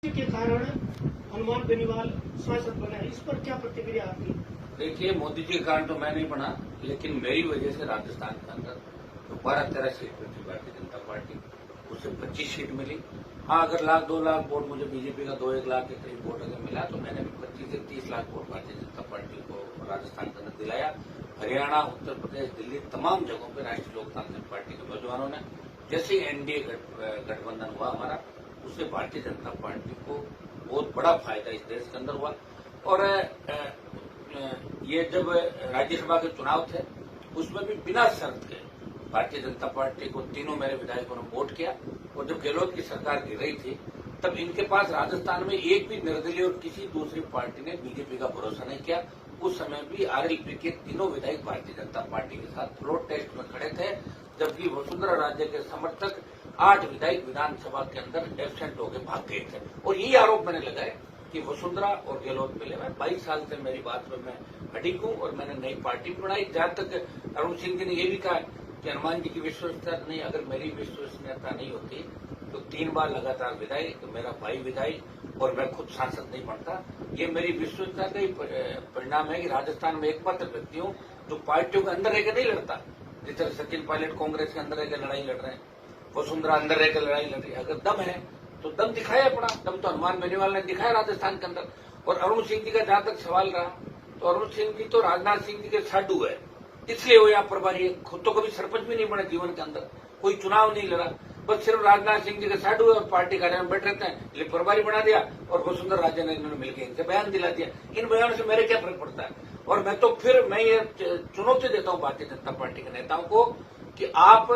के कारण हनुमान बेनीवाल सांसद बने, इस पर क्या प्रतिक्रिया आपकी? देखिए, मोदी जी के कारण तो मैं नहीं बना, लेकिन मेरी वजह से राजस्थान के अंदर तो 12-13 सीट मिली भारतीय जनता पार्टी, उससे 25 सीट मिली। हाँ, अगर 1-2 लाख वोट मुझे बीजेपी का 2-1 लाख के करीब वोट अगर मिला तो मैंने भी 25 से 30 लाख वोट भारतीय जनता पार्टी को राजस्थान के अंदर दिलाया। हरियाणा, उत्तर प्रदेश, दिल्ली, तमाम जगहों पर राष्ट्रीय लोकतांत्रिक पार्टी के नौजवानों ने, जैसे एनडीए गठबंधन हुआ हमारा, उससे भारतीय जनता पार्टी को बहुत बड़ा फायदा इस देश के अंदर हुआ। और ये जब राज्यसभा के चुनाव थे उसमें भी बिना शर्त के भारतीय जनता पार्टी को तीनों मेरे विधायकों ने वोट किया। और जब गहलोत की सरकार गिर रही थी तब इनके पास राजस्थान में एक भी निर्दलीय और किसी दूसरी पार्टी ने बीजेपी का भरोसा नहीं किया। उस समय भी आरएलपी के तीनों विधायक भारतीय जनता पार्टी के साथ फ्लोर टेस्ट में खड़े थे, जबकि वसुंधरा राजे के समर्थक 8 विधायक विधानसभा के अंदर एब्सेंट होकर भाग गए थे। और यही आरोप मैंने लगाया कि वसुंधरा और गहलोत मिले। मैं 22 साल से मेरी बात में मैं अडिग हूं और मैंने नई पार्टी बनाई। जहां तक अरुण सिंह जी ने यह भी कहा कि हनुमान जी की विश्वसनीयता नहीं, अगर मेरी विश्वसनीयता नहीं होती तो 3 बार लगातार विधायक, तो मेरा भाई विधायक और मैं खुद सांसद नहीं बनता। ये मेरी विश्वसनीयता का ही परिणाम है कि राजस्थान में एकमात्र व्यक्ति हूं जो पार्टियों के अंदर रहकर नहीं लड़ता। जिस तरह सचिन पायलट कांग्रेस के अंदर रहकर लड़ाई लड़ रहे हैं, वसुंधरा अंदर रहकर लड़ाई लड़ रही है। अगर दम है तो दम दिखाया अपना, दम तो हनुमान बेनीवाल ने दिखाया राजस्थान के अंदर। और अरुण सिंह जी का जहां तक सवाल रहा, तो अरुण सिंह जी तो राजनाथ सिंह जी के साडू है, इसलिए वो यहाँ प्रभारी है। खुद तो कभी सरपंच भी नहीं बने जीवन के अंदर, कोई चुनाव नहीं लड़ा, बस सिर्फ राजनाथ सिंह जी के साडू है और पार्टी कार्यालय में बैठ रहते हैं, इसलिए प्रभारी बना दिया। और वसुंधरा राजे ने इन्होंने मिलकर इनसे बयान दिला दिया। इन बयानों से मेरे क्या फर्क पड़ता है? और मैं तो फिर मैं ये चुनौती देता हूँ भारतीय जनता पार्टी के नेताओं को कि आप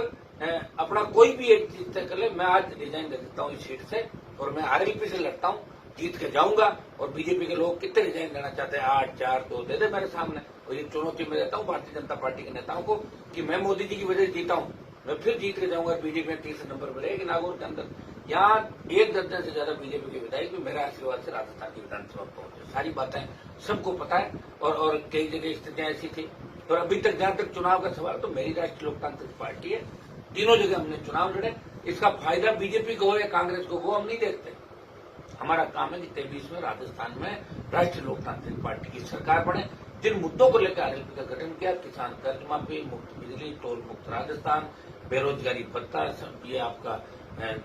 अपना कोई भी एक चीज तय कर ले। मैं आज रिजाइन दे देता हूँ इस सीट से और मैं आरएलपी से लड़ता हूँ, जीत के जाऊंगा। और बीजेपी के लोग कितने रिजाइन देना चाहते हैं, 8, 4, 2 दे दे मेरे सामने। और ये चुनौती मैं देता हूँ भारतीय जनता पार्टी के नेताओं को कि मैं मोदी जी की वजह से जीता हूँ, मैं फिर जीत के जाऊंगा। बीजेपी में 30 नंबर पर रहेगी नागौर के अंदर। यहाँ 1 दर्जन से ज्यादा बीजेपी के विधायक भी मेरे आशीर्वाद से राजस्थान की विधानसभा पहुंचे। सारी बातें सबको पता है। और कई जगह स्थितियां ऐसी थी। और अभी तक जहां तक चुनाव का सवाल, तो मेरी राष्ट्रीय लोकतांत्रिक पार्टी है, तीनों जगह हमने चुनाव लड़े। इसका फायदा बीजेपी को हो या कांग्रेस को, वो हम नहीं देखते। हमारा काम है कि 23 में राजस्थान में राष्ट्रीय लोकतांत्रिक पार्टी की सरकार बने। जिन मुद्दों को लेकर आरएलपी का गठन किया, किसान कर्ज माफी, मुफ्त बिजली, टोल मुक्त राजस्थान, बेरोजगारी भत्ता, ये आपका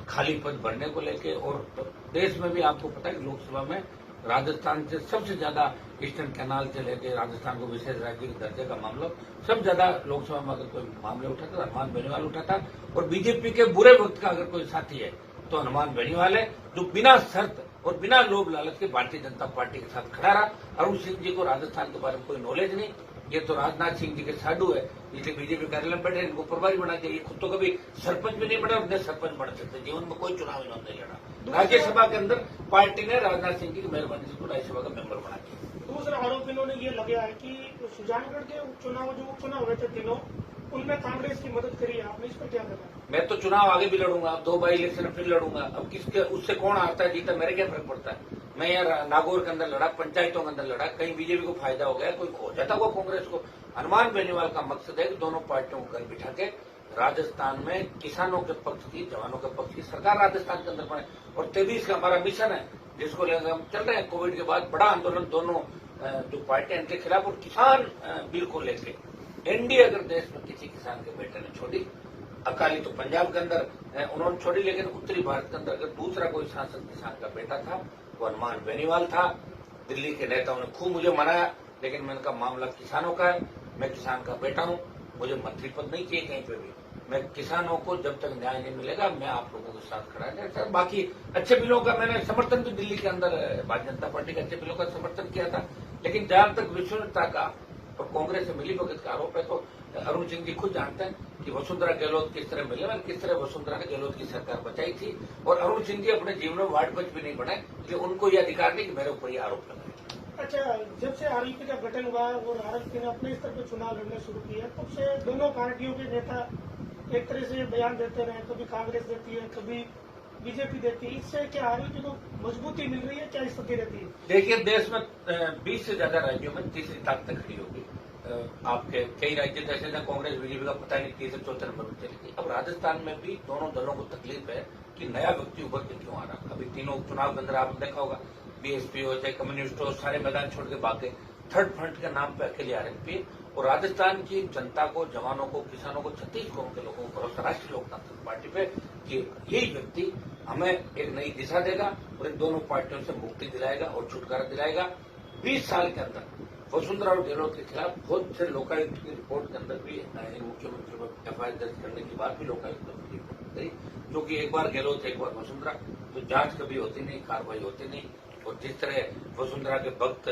खाली पद भरने को लेकर। और देश में भी आपको पता है कि लोकसभा में राजस्थान से सबसे ज्यादा ईस्टर्न कैनाल से लेकर राजस्थान को विशेष राज्य के दर्जे का मामला सबसे ज्यादा लोकसभा में अगर कोई मामले उठाता तो हनुमान बेनीवाल उठाता। और बीजेपी के बुरे वक्त का अगर कोई साथी है तो हनुमान बेनीवाल है, जो बिना शर्त और बिना लोभ लालच के भारतीय जनता पार्टी के साथ खड़ा रहा। अरुण सिंह जी को राजस्थान के बारे में कोई नॉलेज नहीं, ये तो राजनाथ सिंह जी के साडू है, इसलिए बीजेपी कार्यालय में बैठे, इनको प्रभारी बना दिया। ये खुद तो कभी सरपंच भी नहीं बना, उन्हें सरपंच बन सकते, जीवन में कोई चुनाव इन्होंने नहीं लड़ा। राज्यसभा के अंदर पार्टी ने राजनाथ सिंह जी की मेहरबानी से राज्यसभा का मेंबर बना दिया। दूसरा आरोप इन्होंने ये लगाया है कि सुजानगढ़ के उपचुनाव जो उपचुनाव हुए थे तीनों, उनमें कांग्रेस की मदद करी है आपने, इस पर क्या कहना? मैं तो चुनाव आगे भी लड़ूंगा, 2 बाई इलेक्शन फिर लड़ूंगा। अब किसके उससे कौन आता है जीता, मेरे क्या फर्क पड़ता है? मैं यहाँ नागौर के अंदर लड़ा, पंचायतों के अंदर लड़ा, कहीं बीजेपी को फायदा हो गया, कोई खो जाता हुआ कांग्रेस को। हनुमान बेनीवाल का मकसद है कि दोनों पार्टियों को घर बिठा के राजस्थान में किसानों के पक्ष की, जवानों के पक्ष की सरकार राजस्थान के अंदर बने। और 23 का हमारा मिशन है, जिसको लेकर हम चल रहे हैं। कोविड के बाद बड़ा आंदोलन दोनों जो पार्टियां इनके खिलाफ, और किसान बिल को लेकर एनडीए अगर देश में किसी किसान के बेटे ने छोड़ी, अकाली तो पंजाब के अंदर उन्होंने छोड़ी, लेकिन उत्तरी भारत के अंदर अगर दूसरा कोई सांसद किसान का बेटा था वो हनुमान बेनीवाल था। दिल्ली के नेताओं ने खूब मुझे मनाया, लेकिन मैंने कहा मामला किसानों का है, मैं किसान का बेटा हूं, मुझे मंत्री पद नहीं चाहिए कहीं पे भी। मैं किसानों को जब तक न्याय नहीं मिलेगा मैं आप लोगों के साथ खड़ा है। बाकी अच्छे बिलों का मैंने समर्थन भी दिल्ली के अंदर भारतीय जनता पार्टी के अच्छे बिलों का समर्थन किया था। लेकिन जहां तक विश्वसनीयता का और कांग्रेस से मिलीभगत का आरोप है, तो अरुण सिंह जी खुद जानते हैं कि वसुंधरा गहलोत किस तरह मिले, किस तरह वसुंधरा ने गहलोत की सरकार बचाई थी। और अरुण सिंह जी अपने जीवन में वार्ड पंच भी नहीं बने, इसलिए उनको यह अधिकार नहीं कि मेरे ऊपर यह आरोप लगाए। अच्छा, जब से आरएलपी का गठन हुआ और आरएलपी ने अपने स्तर पर चुनाव लड़ने शुरू किया, तब से दोनों पार्टियों के नेता एक तरह से बयान देते रहे, कभी कांग्रेस देती है, कभी बीजेपी देती है। इससे क्या आरएलपी को मजबूती मिल रही है, क्या स्थिति रहती है? देखिए, देश में 20 से ज्यादा राज्यों में तीसरी ताकत खड़ी होगी। आपके कई राज्य ऐसे थे कांग्रेस बीजेपी का पता नहीं 3 से 4 नंबर पर चली थी। अब राजस्थान में भी दोनों दलों को तकलीफ है कि नया व्यक्ति उभर के क्यों आ रहा। अभी तीनों उपचुनाव के अंदर आपने देखा होगा, बीएसपी हो चाहे कम्युनिस्ट हो, सारे मैदान छोड़ के भागे, थर्ड फ्रंट के नाम पे अकेले आरएलपी। और राजस्थान की जनता को, जवानों को, किसानों को, 36 करोड़ के लोगों को भरोसा राष्ट्रीय लोकतांत्रिक पार्टी पे कि यही व्यक्ति हमें एक नई दिशा देगा और इन दोनों पार्टियों से मुक्ति दिलाएगा और छुटकारा दिलाएगा। 20 साल के अंदर वसुंधरा और गहलोत के खिलाफ बहुत से लोकायुक्त की रिपोर्ट के अंदर भी मुख्यमंत्री पर एफआईआर दर्ज करने के बाद भी लोकायुक्त ने रिपोर्ट करी, जो कि एक बार गहलोत एक बार वसुंधरा, तो जांच कभी होती नहीं, कार्रवाई होती नहीं। और जिस तरह वसुंधरा के भक्त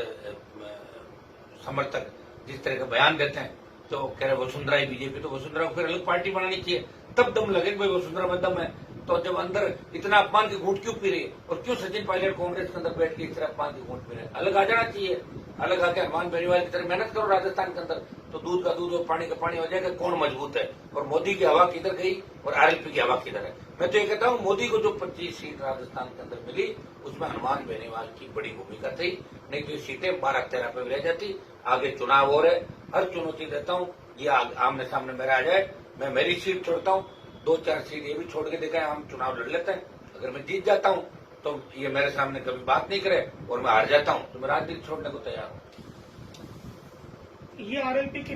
समर्थक जिस तरह का बयान देते हैं, तो कह रहे वसुंधरा ही बीजेपी, तो वसुंधरा को फिर अलग पार्टी बनानी चाहिए, तब दम लगे भाई वसुंधरा में दम है। तो जब अंदर इतना अपमान की घूंट क्यों पी रही है, और क्यों सचिन पायलट कांग्रेस के अंदर बैठ के इस तरह अपमान की घूंट पी रहे हैं, अलग आ जाना चाहिए। अलग आके हनुमान बेनीवाल की तरह मेहनत करो राजस्थान के अंदर, तो दूध का दूध और पानी का पानी हो जाएगा, कौन मजबूत है। और मोदी की हवा किधर गई और आरएलपी की हवा किधर है। मैं तो ये कहता हूँ, मोदी को जो 25 सीट राजस्थान के अंदर मिली, उसमें हनुमान बेनीवाल की बड़ी भूमिका थी, नहीं तो सीटें 12-13 पे रह जाती। आगे चुनाव हो रहे, हर चुनौती देता हूँ, ये आमने सामने मेरा आ जाए, मैं मेरी सीट छोड़ता हूँ, 2-4 सीट ये भी छोड़ के दिखाए, हम चुनाव लड़ लेते हैं। अगर मैं जीत जाता हूँ तो ये मेरे सामने कभी बात नहीं करे, और मैं हार जाता हूँ तो मैं राजनीति छोड़ने को तैयार हूँ। ये आरएलपी के